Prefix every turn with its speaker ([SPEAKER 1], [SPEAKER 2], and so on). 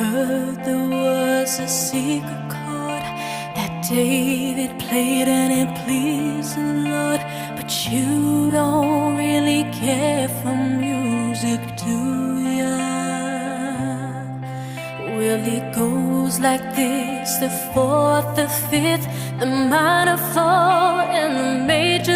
[SPEAKER 1] heard there was a secret chord that David played and it pleased the Lord. But you don't really care for music, do ya? Well, it goes like this: the fourth, the fifth, the minor fall, and the major